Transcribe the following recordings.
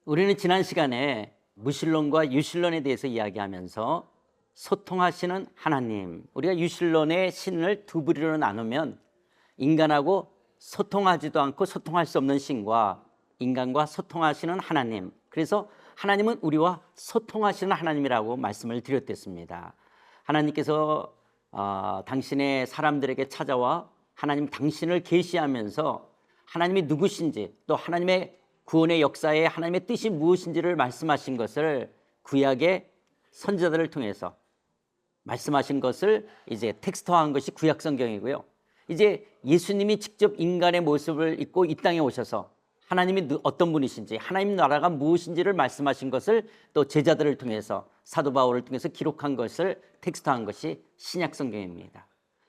우리는 지난 시간에 무신론과 유신론에 대해서 이야기하면서 소통하시는 하나님, 우리가 유신론의 신을 두 부류로 나누면 인간하고 소통하지도 않고 소통할 수 없는 신과 인간과 소통하시는 하나님, 그래서 하나님은 우리와 소통하시는 하나님이라고 말씀을 드렸습니다. 하나님께서 당신의 사람들에게 찾아와 하나님 당신을 계시하면서 하나님이 누구신지, 또 하나님의 구원의 역사에 하나님의 뜻이 무엇인지를 말씀하신 것을 구약의 선지자들을 통해서 말씀하신 것을 이제 텍스트화한 것이 구약 성경이고요. 이제 예수님이 직접 인간의 모습을 입고 이 땅에 오셔서 하나님이 어떤 분이신지, 하나님 나라가 무엇인지를 말씀하신 것을 또 제자들을 통해서, 사도 바울을 통해서 기록한 것을 텍스트화한 것이 신약 성경입니다.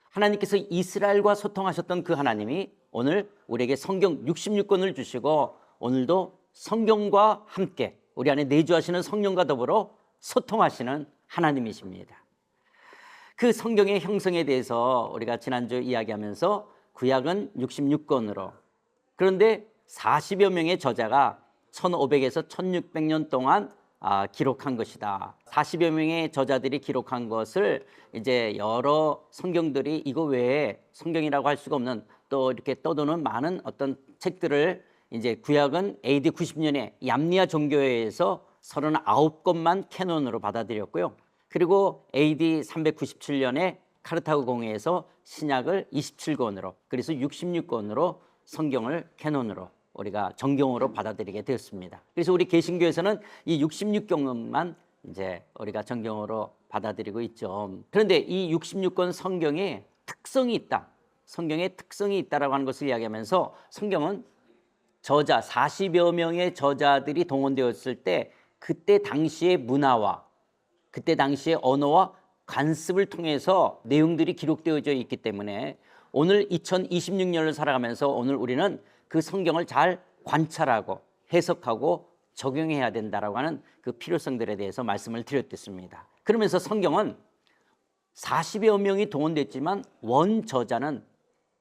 하나님께서 이스라엘과 소통하셨던 그 하나님이 오늘 우리에게 성경 66권을 주시고 오늘도 성경과 함께 우리 안에 내주하시는 성령과 더불어 소통하시는 하나님이십니다. 그 성경의 형성에 대해서 우리가 지난주 이야기하면서 구약은 66권으로, 그런데 40여 명의 저자가 1500에서 1600년 동안 기록한 것이다. 40여 명의 저자들이 기록한 것을 이제 여러 성경들이 이거 외에 성경이라고 할 수가 없는 또 이렇게 떠도는 많은 어떤 책들을 이제 구약은 AD 90년에 얌니아 종교회에서 39권만 캐논으로 받아들였고요. 그리고 AD 397년에 카르타고 공회에서 신약을 27권으로, 그래서 66권으로 성경을 캐논으로 우리가 정경으로 받아들이게 되었습니다. 그래서 우리 개신교에서는 이 66권만 이제 우리가 정경으로 받아들이고 있죠. 그런데 이 66권 성경에 특성이 있다. 성경에 특성이 있다라고 하는 것을 이야기하면서 성경은 저자 40여 명의 저자들이 동원되었을 때 그때 당시의 문화와 그때 당시의 언어와 관습을 통해서 내용들이 기록되어져 있기 때문에 오늘 2026년을 살아가면서 오늘 우리는 그 성경을 잘 관찰하고 해석하고 적용해야 된다라고 하는 그 필요성들에 대해서 말씀을 드렸습니다. 그러면서 성경은 40여 명이 동원됐지만 원저자는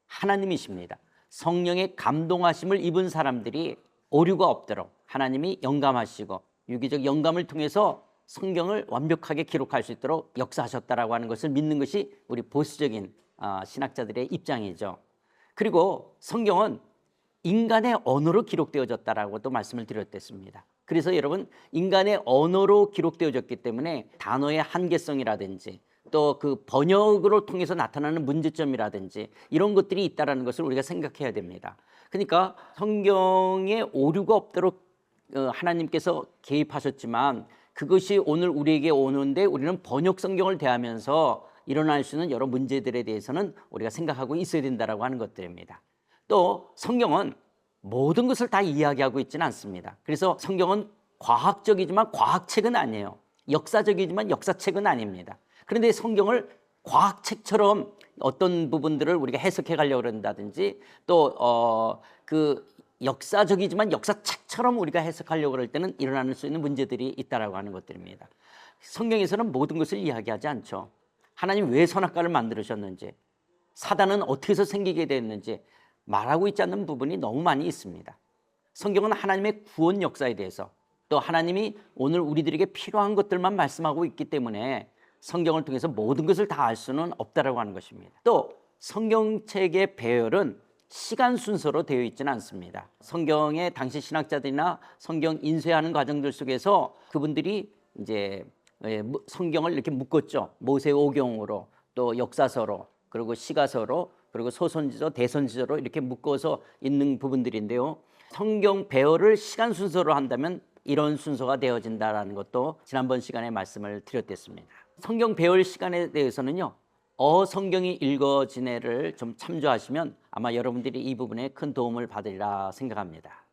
하나님이십니다. 성령의 감동하심을 입은 사람들이 오류가 없도록 하나님이 영감하시고 유기적 영감을 통해서 성경을 완벽하게 기록할 수 있도록 역사하셨다라고 하는 것을 믿는 것이 우리 보수적인 신학자들의 입장이죠. 그리고 성경은 인간의 언어로 기록되어졌다라고 또 말씀을 드렸습니다. 그래서 여러분, 인간의 언어로 기록되어졌기 때문에 단어의 한계성이라든지 또 그 번역으로 통해서 나타나는 문제점이라든지 이런 것들이 있다는 것을 우리가 생각해야 됩니다. 그러니까 성경에 오류가 없도록 하나님께서 개입하셨지만 그것이 오늘 우리에게 오는데 우리는 번역 성경을 대하면서 일어날 수 있는 여러 문제들에 대해서는 우리가 생각하고 있어야 된다라고 하는 것들입니다. 또 성경은 모든 것을 다 이야기하고 있지는 않습니다. 그래서 성경은 과학적이지만 과학책은 아니에요. 역사적이지만 역사책은 아닙니다. 그런데 성경을 과학책처럼 어떤 부분들을 우리가 해석해 가려고 그런다든지 또 그 역사적이지만 역사책처럼 우리가 해석하려고 그럴 때는 일어날 수 있는 문제들이 있다라고 하는 것들입니다. 성경에서는 모든 것을 이야기하지 않죠. 하나님 왜 선악과를 만들으셨는지, 사단은 어떻게 해서 생기게 됐는지 말하고 있지 않는 부분이 너무 많이 있습니다. 성경은 하나님의 구원 역사에 대해서 또 하나님이 오늘 우리들에게 필요한 것들만 말씀하고 있기 때문에 성경을 통해서 모든 것을 다 알 수는 없다라고 하는 것입니다. 또 성경책의 배열은 시간 순서로 되어 있지는 않습니다. 성경의 당시 신학자들이나 성경 인쇄하는 과정들 속에서 그분들이 이제 성경을 이렇게 묶었죠. 모세오경으로 또 역사서로 그리고 시가서로 그리고 소선지서, 대선지서로 이렇게 묶어서 있는 부분들인데요. 성경 배열을 시간 순서로 한다면 이런 순서가 되어진다라는 것도 지난번 시간에 말씀을 드렸습니다. 성경 배열 시간에 대해서는요, 성경이 읽어지네를 좀 참조하시면 아마 여러분들이 이 부분에 큰 도움을 받으리라 생각합니다.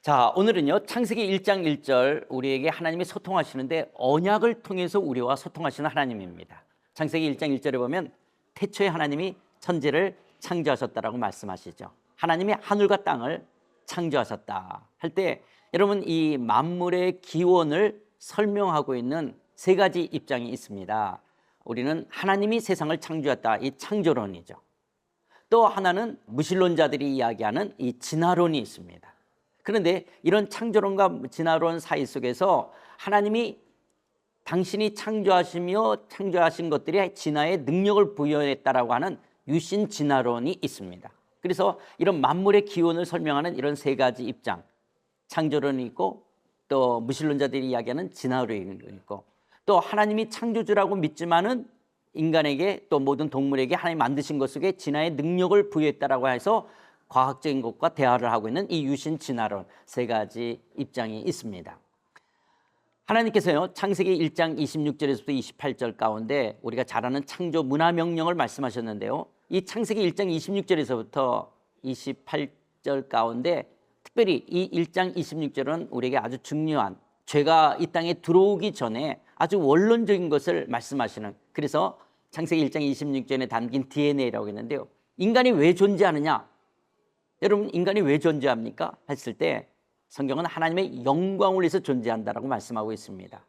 자, 오늘은요, 창세기 1장 1절 우리에게 하나님이 소통하시는데 언약을 통해서 우리와 소통하시는 하나님입니다. 창세기 1장 1절에 보면 태초에 하나님이 천지를 창조하셨다라고 말씀하시죠. 하나님이 하늘과 땅을 창조하셨다 할 때 여러분, 이 만물의 기원을 설명하고 있는 세 가지 입장이 있습니다. 우리는 하나님이 세상을 창조했다, 이 창조론이죠. 또 하나는 무신론자들이 이야기하는 이 진화론이 있습니다. 그런데 이런 창조론과 진화론 사이 속에서 하나님이 당신이 창조하시며 창조하신 것들이 진화의 능력을 부여했다라고 하는 유신 진화론이 있습니다. 그래서 이런 만물의 기원을 설명하는 이런 세 가지 입장, 창조론이 있고 또 무신론자들이 이야기하는 진화론이 있고 또 하나님이 창조주라고 믿지만은 인간에게 또 모든 동물에게 하나님 만드신 것 속에 진화의 능력을 부여했다라고 해서 과학적인 것과 대화를 하고 있는 이 유신 진화론 세 가지 입장이 있습니다. 하나님께서요 창세기 1장 26절에서부터 28절 가운데 우리가 잘 아는 창조 문화 명령을 말씀하셨는데요. 이 창세기 1장 26절에서부터 28절 가운데 특별히 이 1장 26절은 우리에게 아주 중요한 죄가 이 땅에 들어오기 전에 아주 원론적인 것을 말씀하시는, 그래서 창세기 1장 26절에 담긴 DNA라고 했는데요. 인간이 왜 존재하느냐? 여러분 인간이 왜 존재합니까? 했을 때 성경은 하나님의 영광을 위해서 존재한다라고 말씀하고 있습니다.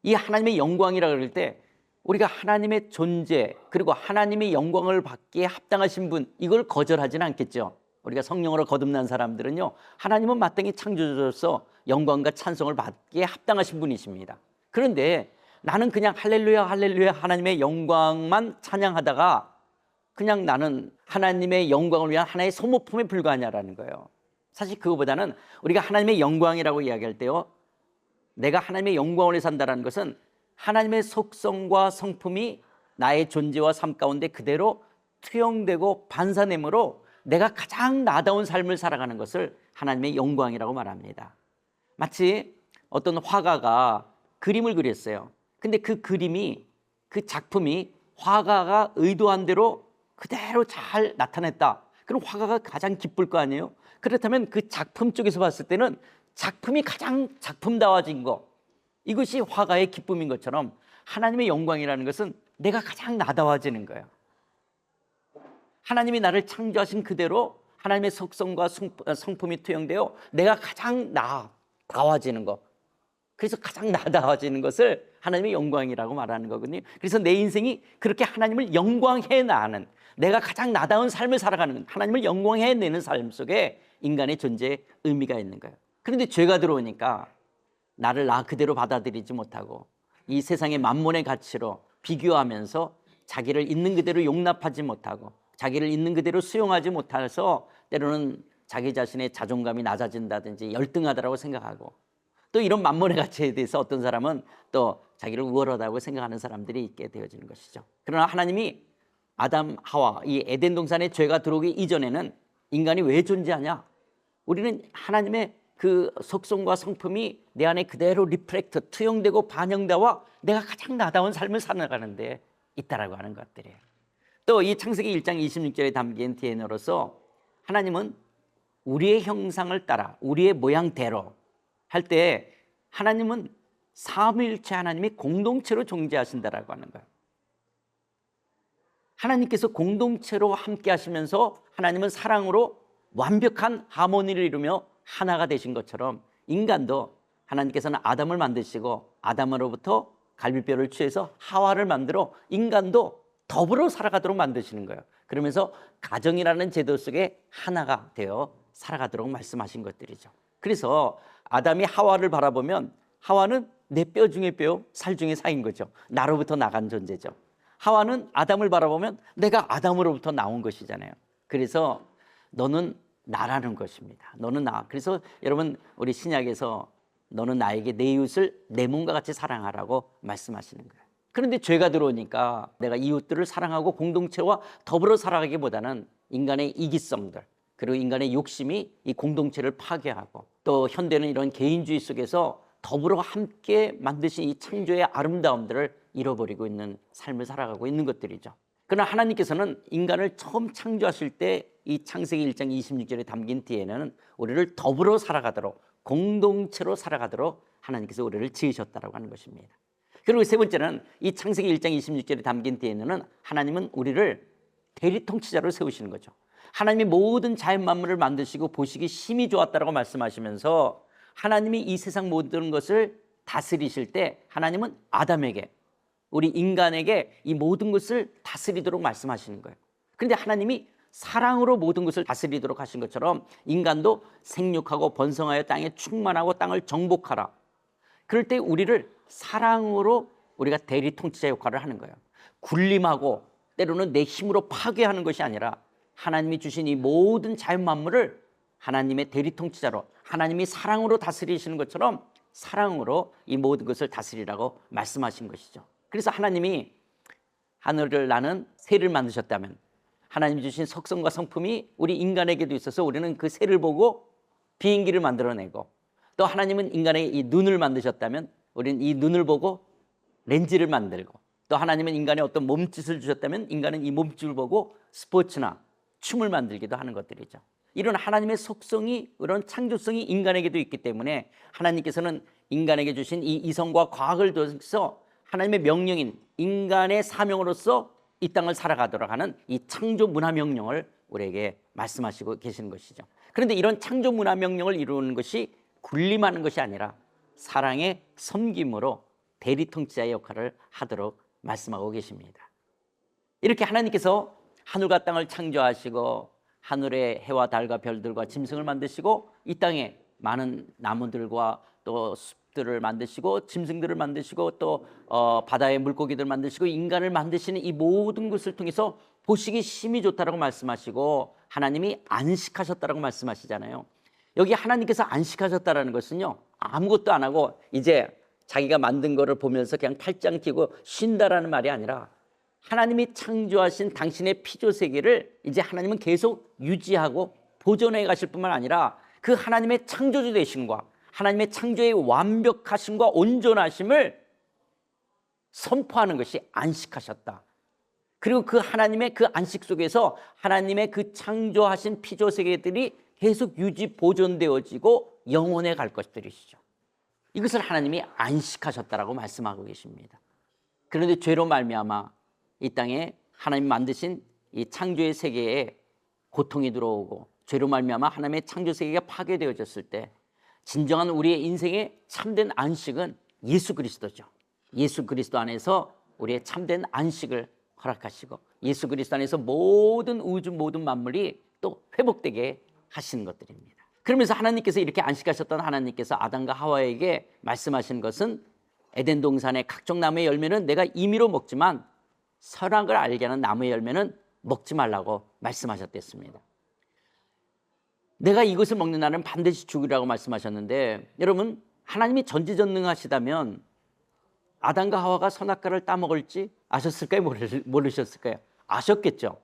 이 하나님의 영광이라고 그럴 때 우리가 하나님의 존재 그리고 하나님의 영광을 받기에 합당하신 분, 이걸 거절하지는 않겠죠. 우리가 성령으로 거듭난 사람들은요 하나님은 마땅히 창조주로서 영광과 찬송을 받기에 합당하신 분이십니다. 그런데 나는 그냥 할렐루야 할렐루야 하나님의 영광만 찬양하다가 그냥 나는 하나님의 영광을 위한 하나의 소모품에 불과하냐라는 거예요. 사실 그거보다는 우리가 하나님의 영광이라고 이야기할 때요, 내가 하나님의 영광을 위해 산다는 것은 하나님의 속성과 성품이 나의 존재와 삶 가운데 그대로 투영되고 반사됨으로 내가 가장 나다운 삶을 살아가는 것을 하나님의 영광이라고 말합니다. 마치 어떤 화가가 그림을 그렸어요. 근데 그 그림이, 그 작품이 화가가 의도한 대로 그대로 잘 나타냈다. 그럼 화가가 가장 기쁠 거 아니에요? 그렇다면 그 작품 쪽에서 봤을 때는 작품이 가장 작품다워진 거, 이것이 화가의 기쁨인 것처럼 하나님의 영광이라는 것은 내가 가장 나다워지는 거예요. 하나님이 나를 창조하신 그대로 하나님의 속성과 성품이 투영되어 내가 가장 나다워지는 것, 그래서 가장 나다워지는 것을 하나님의 영광이라고 말하는 거거든요. 그래서 내 인생이 그렇게 하나님을 영광해 나가는, 내가 가장 나다운 삶을 살아가는, 하나님을 영광해내는 삶 속에 인간의 존재에 의미가 있는 거예요. 그런데 죄가 들어오니까 나를 나 그대로 받아들이지 못하고 이 세상의 만몬의 가치로 비교하면서 자기를 있는 그대로 용납하지 못하고 자기를 있는 그대로 수용하지 못해서 때로는 자기 자신의 자존감이 낮아진다든지 열등하다고 생각하고, 또 이런 만몬의 가치에 대해서 어떤 사람은 또 자기를 우월하다고 생각하는 사람들이 있게 되어지는 것이죠. 그러나 하나님이 아담, 하와, 이 에덴 동산에 죄가 들어오기 이전에는 인간이 왜 존재하냐? 우리는 하나님의 그 속성과 성품이 내 안에 그대로 리플렉트, 투영되고 반영되어 내가 가장 나다운 삶을 살아가는 데 있다라고 하는 것들이에요. 또 이 창세기 1장 26절에 담긴 DNA로서 하나님은 우리의 형상을 따라 우리의 모양대로 할 때 하나님은 삼위일체 하나님이 공동체로 존재하신다라고 하는 거예요. 하나님께서 공동체로 함께 하시면서 하나님은 사랑으로 완벽한 하모니를 이루며 하나가 되신 것처럼 인간도 하나님께서는 아담을 만드시고 아담으로부터 갈비뼈를 취해서 하와를 만들어 인간도 더불어 살아가도록 만드시는 거예요. 그러면서 가정이라는 제도 속에 하나가 되어 살아가도록 말씀하신 것들이죠. 그래서 아담이 하와를 바라보면 하와는 내 뼈 중에 뼈, 살 중에 살인 거죠. 나로부터 나간 존재죠. 하와는 아담을 바라보면 내가 아담으로부터 나온 것이잖아요. 그래서 너는 나라는 것입니다. 너는 나. 그래서 여러분 우리 신약에서 너는 나에게 내 이웃을 내 몸과 같이 사랑하라고 말씀하시는 거예요. 그런데 죄가 들어오니까 내가 이웃들을 사랑하고 공동체와 더불어 살아가기보다는 인간의 이기성들 그리고 인간의 욕심이 이 공동체를 파괴하고 또 현대는 이런 개인주의 속에서 더불어 함께 만드신 이 창조의 아름다움들을 잃어버리고 있는 삶을 살아가고 있는 것들이죠. 그러나 하나님께서는 인간을 처음 창조하실 때 이 창세기 1장 26절에 담긴 뒤에는 우리를 더불어 살아가도록 공동체로 살아가도록 하나님께서 우리를 지으셨다고 하는 것입니다. 그리고 세 번째는 이 창세기 1장 26절에 담긴 뒤에는 하나님은 우리를 대리통치자로 세우시는 거죠. 하나님이 모든 자연 만물을 만드시고 보시기 심히 좋았다고 말씀하시면서 하나님이 이 세상 모든 것을 다스리실 때 하나님은 아담에게 우리 인간에게 이 모든 것을 다스리도록 말씀하시는 거예요. 그런데 하나님이 사랑으로 모든 것을 다스리도록 하신 것처럼 인간도 생육하고 번성하여 땅에 충만하고 땅을 정복하라. 그럴 때 우리를 사랑으로 우리가 대리 통치자 역할을 하는 거예요. 군림하고 때로는 내 힘으로 파괴하는 것이 아니라 하나님이 주신 이 모든 자연 만물을 하나님의 대리 통치자로, 하나님이 사랑으로 다스리시는 것처럼 사랑으로 이 모든 것을 다스리라고 말씀하신 것이죠. 그래서 하나님이 하늘을 나는 새를 만드셨다면 하나님이 주신 속성과 성품이 우리 인간에게도 있어서 우리는 그 새를 보고 비행기를 만들어내고, 또 하나님은 인간의 이 눈을 만드셨다면 우리는 이 눈을 보고 렌즈를 만들고, 또 하나님은 인간의 어떤 몸짓을 주셨다면 인간은 이 몸짓을 보고 스포츠나 춤을 만들기도 하는 것들이죠. 이런 하나님의 속성이, 이런 창조성이 인간에게도 있기 때문에 하나님께서는 인간에게 주신 이 이성과 과학을 통해서 하나님의 명령인 인간의 사명으로서 이 땅을 살아가도록 하는 이 창조 문화 명령을 우리에게 말씀하시고 계시는 것이죠. 그런데 이런 창조 문화 명령을 이루는 것이 군림하는 것이 아니라 사랑의 섬김으로 대리 통치자의 역할을 하도록 말씀하고 계십니다. 이렇게 하나님께서 하늘과 땅을 창조하시고 하늘의 해와 달과 별들과 짐승을 만드시고 이 땅에 많은 나무들과 또 숲들을 만드시고 짐승들을 만드시고 또 바다의 물고기들 만드시고 인간을 만드시는 이 모든 것을 통해서 보시기 심히 좋다라고 말씀하시고 하나님이 안식하셨다라고 말씀하시잖아요. 여기 하나님께서 안식하셨다라는 것은요, 아무것도 안 하고 이제 자기가 만든 거를 보면서 그냥 팔짱 끼고 쉰다라는 말이 아니라 하나님이 창조하신 당신의 피조 세계를 이제 하나님은 계속 유지하고 보존해 가실 뿐만 아니라 그 하나님의 창조주 되심과 하나님의 창조의 완벽하심과 온전하심을 선포하는 것이 안식하셨다. 그리고 그 하나님의 그 안식 속에서 하나님의 그 창조하신 피조 세계들이 계속 유지 보존되어지고 영원해 갈 것들이시죠. 이것을 하나님이 안식하셨다라고 말씀하고 계십니다. 그런데 죄로 말미암아 이 땅에 하나님 만드신 이 창조의 세계에 고통이 들어오고 죄로 말미암아 하나님의 창조 세계가 파괴되어졌을 때 진정한 우리의 인생의 참된 안식은 예수 그리스도죠. 예수 그리스도 안에서 우리의 참된 안식을 허락하시고 예수 그리스도 안에서 모든 우주 모든 만물이 또 회복되게 하시는 것들입니다. 그러면서 하나님께서 이렇게 안식하셨던 하나님께서 아담과 하와에게 말씀하신 것은 에덴 동산의 각종 나무의 열매는 내가 임의로 먹지만 선악을 알게 하는 나무의 열매는 먹지 말라고 말씀하셨댔습니다. 내가 이것을 먹는 날은 반드시 죽으리라고 말씀하셨는데, 여러분 하나님이 전지전능하시다면 아담과 하와가 선악과를 따먹을지 아셨을까요? 모르셨을까요? 아셨겠죠.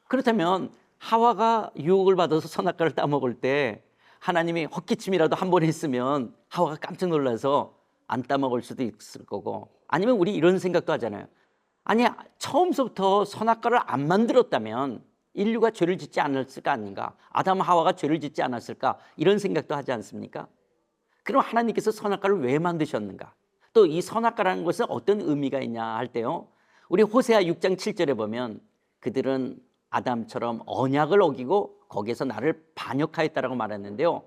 그렇다면 하와가 유혹을 받아서 선악과를 따먹을 때 하나님이 헛기침이라도 한 번 했으면 하와가 깜짝 놀라서 안 따먹을 수도 있을 거고, 아니면 우리 이런 생각도 하잖아요. 아니 처음부터 선악과를 안 만들었다면 인류가 죄를 짓지 않았을까 아닌가, 아담 하와가 죄를 짓지 않았을까, 이런 생각도 하지 않습니까? 그럼 하나님께서 선악과를 왜 만드셨는가? 또 이 선악과라는 것은 어떤 의미가 있냐 할 때요, 우리 호세아 6장 7절에 보면 그들은 아담처럼 언약을 어기고 거기에서 나를 반역하였다라고 말했는데요,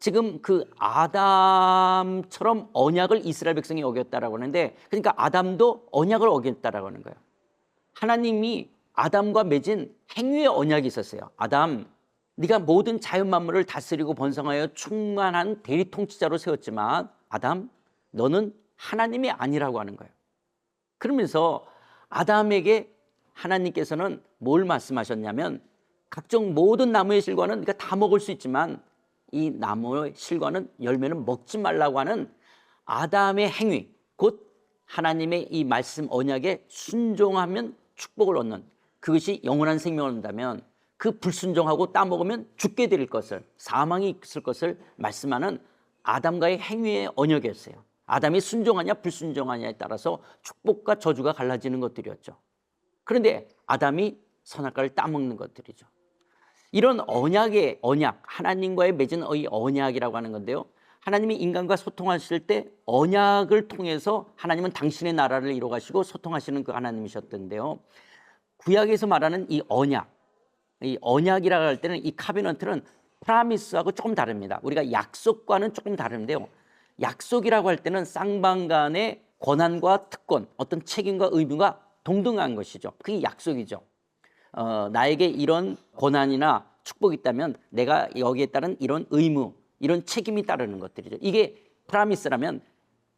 지금 그 아담처럼 언약을 이스라엘 백성이 어겼다라고 하는데, 그러니까 아담도 언약을 어겼다라고 하는 거예요. 하나님이 아담과 맺은 행위의 언약이 있었어요. 아담, 네가 모든 자연 만물을 다스리고 번성하여 충만한 대리 통치자로 세웠지만 아담, 너는 하나님이 아니라고 하는 거예요. 그러면서 아담에게 하나님께서는 뭘 말씀하셨냐면, 각종 모든 나무의 실과는 네가 다 먹을 수 있지만 이 나무의 실과는 열매는 먹지 말라고 하는 아담의 행위, 곧 하나님의 이 말씀 언약에 순종하면 축복을 얻는, 그것이 영원한 생명을 얻는다면 그 불순종하고 따먹으면 죽게 될 것을, 사망이 있을 것을 말씀하는 아담과의 행위의 언약이었어요. 아담이 순종하냐 불순종하냐에 따라서 축복과 저주가 갈라지는 것들이었죠. 그런데 아담이 선악과를 따먹는 것들이죠. 이런 언약의 언약, 하나님과의 맺은 이 언약이라고 하는 건데요, 하나님이 인간과 소통하실 때 언약을 통해서 하나님은 당신의 나라를 이루어가시고 소통하시는 그 하나님이셨던데요, 구약에서 말하는 이 언약, 이 언약이라고 할 때는 이 카비넌트는 프라미스하고 조금 다릅니다. 우리가 약속과는 조금 다른데요, 약속이라고 할 때는 쌍방간의 권한과 특권, 어떤 책임과 의무가 동등한 것이죠. 그게 약속이죠. 나에게 이런 고난이나 축복이 있다면 내가 여기에 따른 이런 의무, 이런 책임이 따르는 것들이죠. 이게 프라미스라면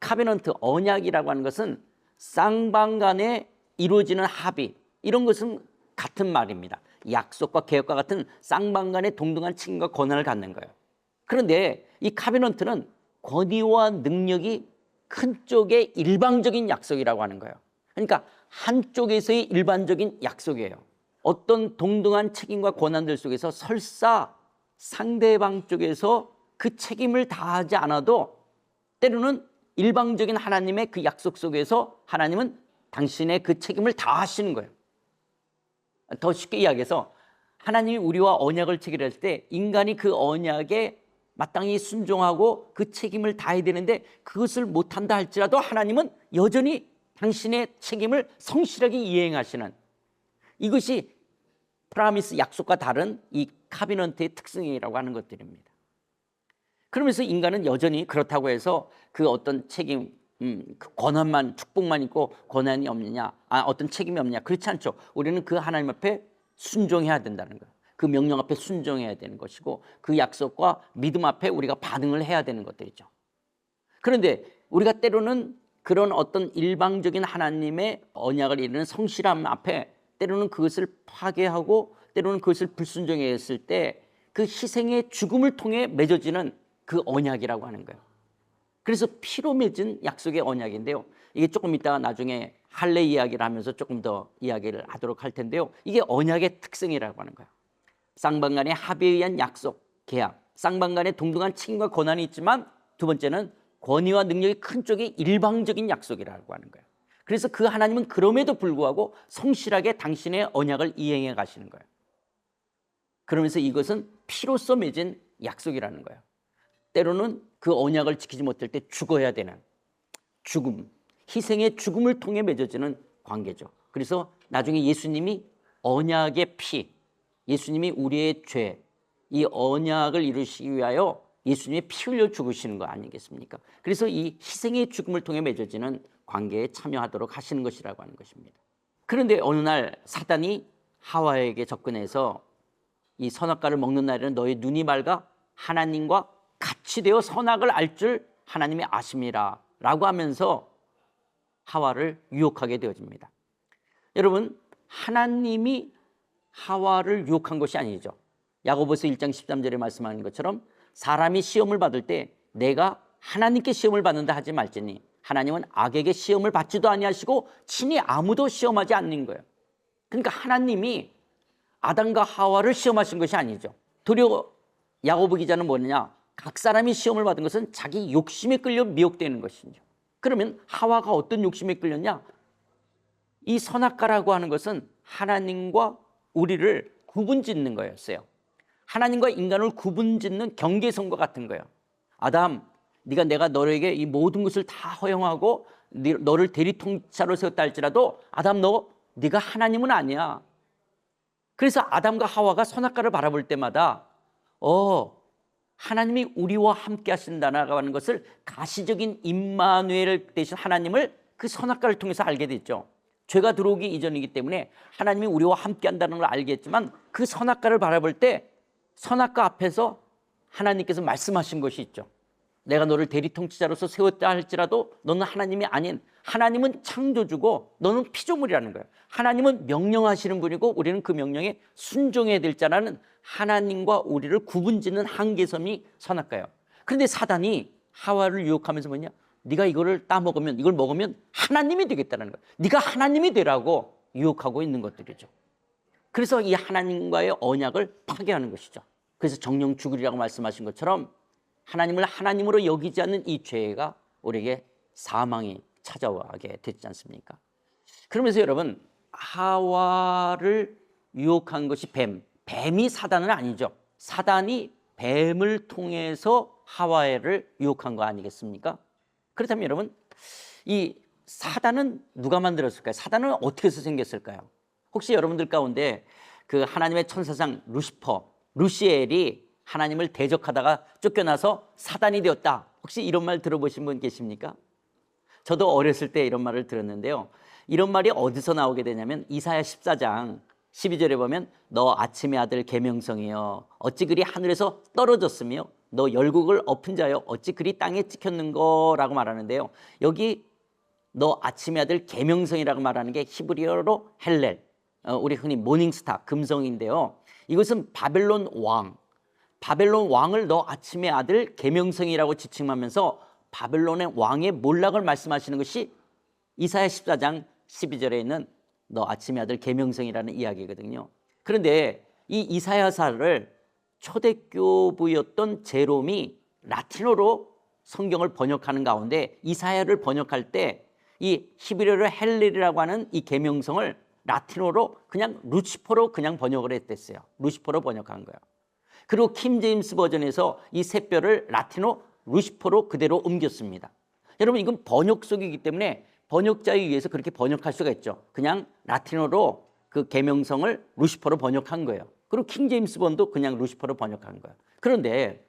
카베넌트, 언약이라고 하는 것은 쌍방간에 이루어지는 합의, 이런 것은 같은 말입니다. 약속과 계약과 같은 쌍방간의 동등한 책임과 권한을 갖는 거예요. 그런데 이 카베넌트는 권위와 능력이 큰 쪽의 일방적인 약속이라고 하는 거예요. 그러니까 한쪽에서의 일반적인 약속이에요. 어떤 동등한 책임과 권한들 속에서 설사 상대방 쪽에서 그 책임을 다하지 않아도 때로는 일방적인 하나님의 그 약속 속에서 하나님은 당신의 그 책임을 다하시는 거예요. 더 쉽게 이야기해서 하나님이 우리와 언약을 체결할 때 인간이 그 언약에 마땅히 순종하고 그 책임을 다해야 되는데 그것을 못한다 할지라도 하나님은 여전히 당신의 책임을 성실하게 이행하시는, 이것이 프라미스, 약속과 다른 이 카비넌트의 특성이라고 하는 것들입니다. 그러면서 인간은 여전히 그렇다고 해서 그 어떤 책임, 그 권한만, 축복만 있고 권한이 없느냐, 어떤 책임이 없느냐, 그렇지 않죠. 우리는 그 하나님 앞에 순종해야 된다는 거예요. 그 명령 앞에 순종해야 되는 것이고 그 약속과 믿음 앞에 우리가 반응을 해야 되는 것들이죠. 그런데 우리가 때로는 그런 어떤 일방적인 하나님의 언약을 이루는 성실함 앞에 때로는 그것을 파괴하고 때로는 그것을 불순종해 했을 때 그 희생의 죽음을 통해 맺어지는 그 언약이라고 하는 거예요. 그래서 피로 맺은 약속의 언약인데요. 이게 조금 이따가 나중에 할례 이야기를 하면서 조금 더 이야기를 하도록 할 텐데요. 이게 언약의 특성이라고 하는 거예요. 쌍방간의 합의에 의한 약속, 계약, 쌍방간의 동등한 책임과 권한이 있지만 두 번째는 권위와 능력이 큰 쪽의 일방적인 약속이라고 하는 거예요. 그래서 그 하나님은 그럼에도 불구하고 성실하게 당신의 언약을 이행해 가시는 거예요. 그러면서 이것은 피로써 맺은 약속이라는 거예요. 때로는 그 언약을 지키지 못할 때 죽어야 되는 죽음, 희생의 죽음을 통해 맺어지는 관계죠. 그래서 나중에 예수님이 언약의 피, 예수님이 우리의 죄, 이 언약을 이루시기 위하여 예수님의 피 흘려 죽으시는 거 아니겠습니까? 그래서 이 희생의 죽음을 통해 맺어지는 관계에 참여하도록 하시는 것이라고 하는 것입니다. 그런데 어느 날 사단이 하와에게 접근해서 이 선악과를 먹는 날에는 너의 눈이 맑아 하나님과 같이 되어 선악을 알 줄 하나님이 아심이라 라고 하면서 하와를 유혹하게 되어집니다. 여러분, 하나님이 하와를 유혹한 것이 아니죠. 야고보서 1장 13절에 말씀하는 것처럼 사람이 시험을 받을 때 내가 하나님께 시험을 받는다 하지 말지니 하나님은 악에게 시험을 받지도 아니하시고 친히 아무도 시험하지 않는 거예요. 그러니까 하나님이 아담과 하와를 시험하신 것이 아니죠. 도리어 야고보 기자는 뭐냐, 각 사람이 시험을 받은 것은 자기 욕심에 끌려 미혹되는 것이죠. 그러면 하와가 어떤 욕심에 끌렸냐, 이 선악과라고 하는 것은 하나님과 우리를 구분짓는 거였어요. 하나님과 인간을 구분짓는 경계선과 같은 거예요. 아담, 내가 너에게 이 모든 것을 다 허용하고 너를 대리통치자로 세웠다 할지라도 아담, 네가 하나님은 아니야. 그래서 아담과 하와가 선악과를 바라볼 때마다 하나님이 우리와 함께 하신다라고 하는 것을 가시적인 임마누엘 되신 하나님을 그 선악과를 통해서 알게 됐죠. 죄가 들어오기 이전이기 때문에 하나님이 우리와 함께 한다는 걸 알겠지만 그 선악과를 바라볼 때 선악과 앞에서 하나님께서 말씀하신 것이 있죠. 내가 너를 대리통치자로서 세웠다 할지라도 너는 하나님이 아닌, 하나님은 창조주고 너는 피조물이라는 거예요. 하나님은 명령하시는 분이고 우리는 그 명령에 순종해야 될 자라는 하나님과 우리를 구분짓는 한계섬이 선악과예요. 그런데 사단이 하와를 유혹하면서 뭐냐, 네가 이거를 따먹으면, 이걸 먹으면 하나님이 되겠다는 거예요. 네가 하나님이 되라고 유혹하고 있는 것들이죠. 그래서 이 하나님과의 언약을 파괴하는 것이죠. 그래서 정령 죽으리라고 말씀하신 것처럼 하나님을 하나님으로 여기지 않는 이 죄가 우리에게 사망이 찾아오게 됐지 않습니까? 그러면서 여러분, 하와를 유혹한 것이 뱀이 사단은 아니죠. 사단이 뱀을 통해서 하와를 유혹한 거 아니겠습니까? 그렇다면 여러분, 이 사단은 누가 만들었을까요? 사단은 어떻게 해서 생겼을까요? 혹시 여러분들 가운데 그 하나님의 천사장 루시엘이 하나님을 대적하다가 쫓겨나서 사단이 되었다, 혹시 이런 말 들어보신 분 계십니까? 저도 어렸을 때 이런 말을 들었는데요. 이런 말이 어디서 나오게 되냐면 이사야 14장 12절에 보면 너 아침의 아들 계명성이여 어찌 그리 하늘에서 떨어졌으며 너 열국을 엎은 자여 어찌 그리 땅에 찍혔는거라고 말하는데요. 여기 너 아침의 아들 계명성이라고 말하는 게 히브리어로 헬렐, 우리 흔히 모닝스타, 금성인데요. 이것은 바벨론 왕을 너 아침의 아들 계명성이라고 지칭하면서 바벨론의 왕의 몰락을 말씀하시는 것이 이사야 14장 12절에 있는 너 아침의 아들 계명성이라는 이야기거든요. 그런데 이 이사야사를 초대교부였던 제롬이 라틴어로 성경을 번역하는 가운데 이사야를 번역할 때 이 히브리어로 헬렐이라고 하는 이 계명성을 라틴어로 그냥 루시퍼로 그냥 번역을 했댔어요. 루시퍼로 번역한 거예요. 그리고 킹 제임스 버전에서 이 샛별을 라틴어 루시퍼로 그대로 옮겼습니다. 여러분 이건 번역속이기 때문에 번역자에 의해서 그렇게 번역할 수가 있죠. 그냥 라틴어로 그 계명성을 루시퍼로 번역한 거예요. 그리고 킹 제임스 번도 그냥 루시퍼로 번역한 거예요. 그런데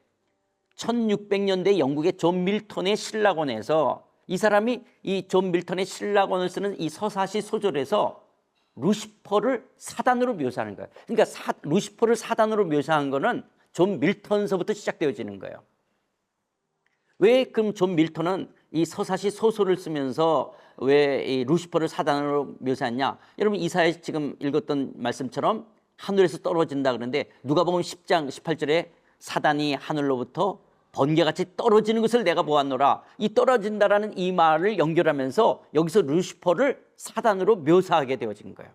1600년대 영국의 존 밀턴의 신라권에서 이 사람이 이 존 밀턴의 신라권을 쓰는 이 서사시 소절에서 루시퍼를 사단으로 묘사하는 거예요. 그러니까 루시퍼를 사단으로 묘사한 거는 존 밀턴서부터 시작되어지는 거예요. 왜 그럼 존 밀턴은 이 서사시 소설을 쓰면서 왜 이 루시퍼를 사단으로 묘사했냐? 여러분 이사야 지금 읽었던 말씀처럼 하늘에서 떨어진다 그러는데 누가복음 10장 18절에 사단이 하늘로부터 번개같이 떨어지는 것을 내가 보았노라. 이 떨어진다라는 이 말을 연결하면서 여기서 루시퍼를 사단으로 묘사하게 되어진 거예요.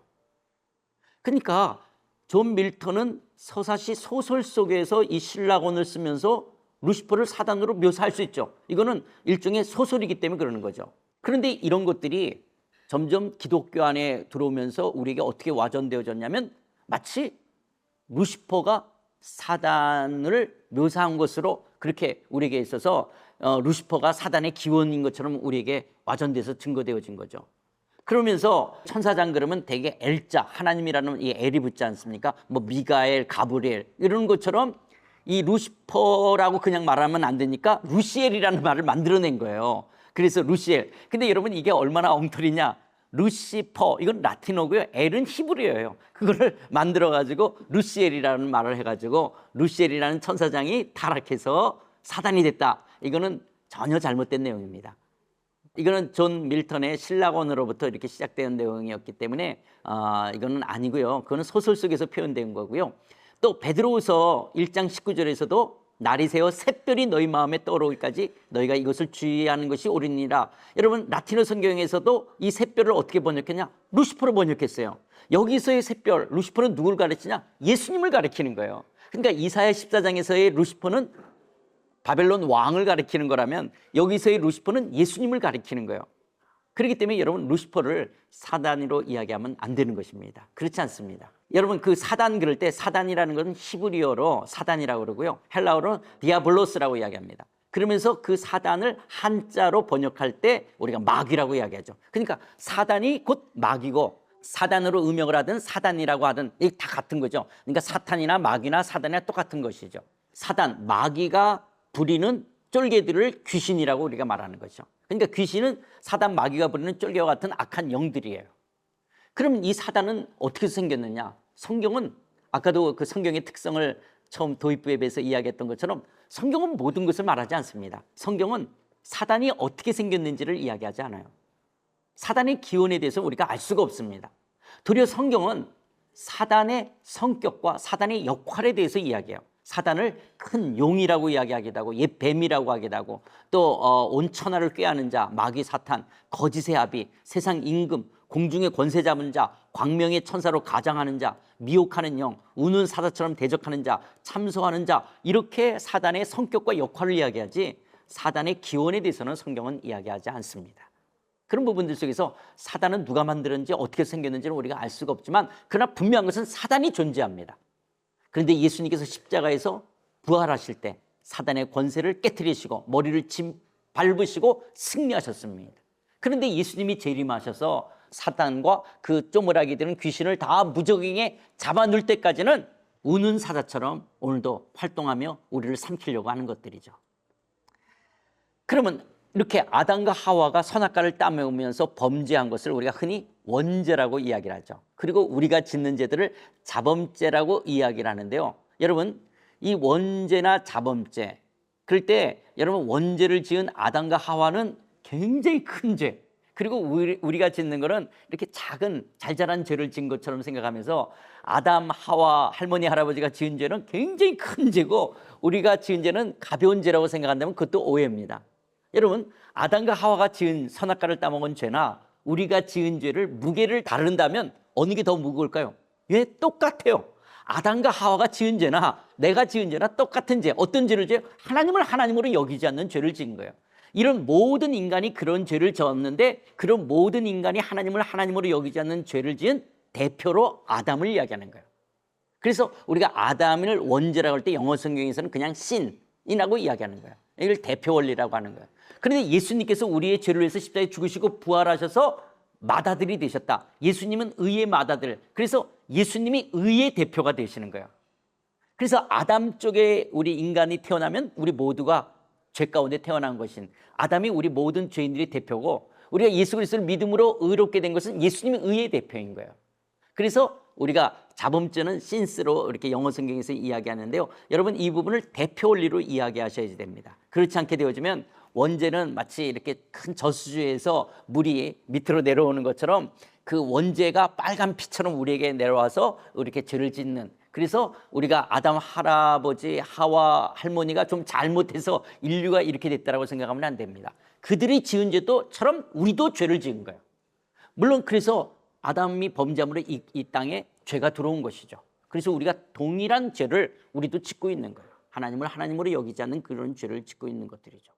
그러니까 존 밀턴은 서사시 소설 속에서 이 신라권을 쓰면서 루시퍼를 사단으로 묘사할 수 있죠. 이거는 일종의 소설이기 때문에 그러는 거죠. 그런데 이런 것들이 점점 기독교 안에 들어오면서 우리에게 어떻게 와전되어졌냐면 마치 루시퍼가 사단을 묘사한 것으로 그렇게 우리에게 있어서 루시퍼가 사단의 기원인 것처럼 우리에게 와전돼서 증거되어진 거죠. 그러면서 천사장 그러면 대개 엘자, 하나님이라는 이 엘이 붙지 않습니까? 뭐 미가엘, 가브리엘 이런 것처럼 이 루시퍼라고 그냥 말하면 안 되니까 루시엘이라는 말을 만들어낸 거예요. 그래서 루시엘. 근데 여러분 이게 얼마나 엉터리냐? 루시퍼 이건 라틴어고요. 엘은 히브리어예요. 그거를 만들어가지고 루시엘이라는 말을 해가지고 루시엘이라는 천사장이 타락해서 사단이 됐다. 이거는 전혀 잘못된 내용입니다. 이거는 존 밀턴의 신라권으로부터 이렇게 시작된 내용이었기 때문에 이거는 아니고요. 그거는 소설 속에서 표현된 거고요. 또 베드로후서 1장 19절에서도 날이 새어 샛별이 너희 마음에 떠오르기까지 너희가 이것을 주의하는 것이 옳으니라. 여러분 라틴어 성경에서도 이 샛별을 어떻게 번역했냐? 루시퍼로 번역했어요. 여기서의 샛별, 루시퍼는 누구를 가르치냐? 예수님을 가리키는 거예요. 그러니까 이사야 14장에서의 루시퍼는 바벨론 왕을 가리키는 거라면 여기서의 루시퍼는 예수님을 가리키는 거예요. 그렇기 때문에 여러분 루시퍼를 사단으로 이야기하면 안 되는 것입니다. 그렇지 않습니다. 여러분 그 사단 그럴 때 사단이라는 것은 히브리어로 사단이라고 그러고요. 헬라어로는 디아블로스라고 이야기합니다. 그러면서 그 사단을 한자로 번역할 때 우리가 마귀라고 이야기하죠. 그러니까 사단이 곧 마귀고 사단으로 음역을 하든 사단이라고 하든 이게 다 같은 거죠. 그러니까 사탄이나 마귀나 사단이나 똑같은 것이죠. 사단, 마귀가 부리는 쫄개들을 귀신이라고 우리가 말하는 거죠. 그러니까 귀신은 사단 마귀가 부리는 쫄개와 같은 악한 영들이에요. 그럼 이 사단은 어떻게 생겼느냐? 성경은 아까도 그 성경의 특성을 처음 도입부에 대해서 이야기했던 것처럼 성경은 모든 것을 말하지 않습니다. 성경은 사단이 어떻게 생겼는지를 이야기하지 않아요. 사단의 기원에 대해서 우리가 알 수가 없습니다. 도리어 성경은 사단의 성격과 사단의 역할에 대해서 이야기해요. 사단을 큰 용이라고 이야기하기도 하고 옛 뱀이라고 하기도 하고 또 온 천하를 꾀하는 자, 마귀 사탄, 거짓의 아비, 세상 임금, 공중의 권세 잡은 자, 광명의 천사로 가장하는 자, 미혹하는 영, 우는 사자처럼 대적하는 자, 참소하는 자, 이렇게 사단의 성격과 역할을 이야기하지 사단의 기원에 대해서는 성경은 이야기하지 않습니다. 그런 부분들 속에서 사단은 누가 만들었는지 어떻게 생겼는지는 우리가 알 수가 없지만 그러나 분명한 것은 사단이 존재합니다. 그런데 예수님께서 십자가에서 부활하실 때 사단의 권세를 깨트리시고 머리를 밟으시고 승리하셨습니다. 그런데 예수님이 재림하셔서 사단과 그 쪼무라기 되는 귀신을 다 무적행에 잡아놓을 때까지는 우는 사자처럼 오늘도 활동하며 우리를 삼키려고 하는 것들이죠. 그러면 이렇게 아담과 하와가 선악과를 따먹으면서 범죄한 것을 우리가 흔히 원죄라고 이야기를 하죠. 그리고 우리가 짓는 죄들을 자범죄라고 이야기를 하는데요. 여러분, 이 원죄나 자범죄, 그럴 때 여러분 원죄를 지은 아담과 하와는 굉장히 큰 죄, 그리고 우리가 짓는 거는 이렇게 작은 잘 자란 죄를 지은 것처럼 생각하면서 아담, 하와, 할머니, 할아버지가 지은 죄는 굉장히 큰 죄고 우리가 지은 죄는 가벼운 죄라고 생각한다면 그것도 오해입니다. 여러분, 아담과 하와가 지은 선악과를 따먹은 죄나 우리가 지은 죄를 무게를 다룬다면 어느 게 더 무거울까요? 왜? 똑같아요. 아담과 하와가 지은 죄나 내가 지은 죄나 똑같은 죄. 어떤 죄를 지어요? 하나님을 하나님으로 여기지 않는 죄를 지은 거예요. 이런 모든 인간이 그런 죄를 지었는데 그런 모든 인간이 하나님을 하나님으로 여기지 않는 죄를 지은 대표로 아담을 이야기하는 거예요. 그래서 우리가 아담을 원죄라고 할 때 영어 성경에서는 그냥 신이라고 이야기하는 거예요. 이걸 대표 원리라고 하는 거예요. 그런데 예수님께서 우리의 죄를 위해서 십자가에 죽으시고 부활하셔서 맏아들이 되셨다. 예수님은 의의 맏아들. 그래서 예수님이 의의 대표가 되시는 거예요. 그래서 아담 쪽에 우리 인간이 태어나면 우리 모두가 죄 가운데 태어난 것인 아담이 우리 모든 죄인들의 대표고 우리가 예수 그리스도를 믿음으로 의롭게 된 것은 예수님이 의의 대표인 거예요. 그래서 우리가 자범죄는 신스로 이렇게 영어 성경에서 이야기하는데요. 여러분 이 부분을 대표 원리로 이야기하셔야 됩니다. 그렇지 않게 되어지면 원죄는 마치 이렇게 큰 저수지에서 물이 밑으로 내려오는 것처럼 그 원죄가 빨간 피처럼 우리에게 내려와서 이렇게 죄를 짓는, 그래서 우리가 아담 할아버지, 하와 할머니가 좀 잘못해서 인류가 이렇게 됐다라고 생각하면 안 됩니다. 그들이 지은 죄도처럼 우리도 죄를 지은 거예요. 물론 그래서 아담이 범죄함으로 이 땅에 죄가 들어온 것이죠. 그래서 우리가 동일한 죄를 우리도 짓고 있는 거예요. 하나님을 하나님으로 여기지 않는 그런 죄를 짓고 있는 것들이죠.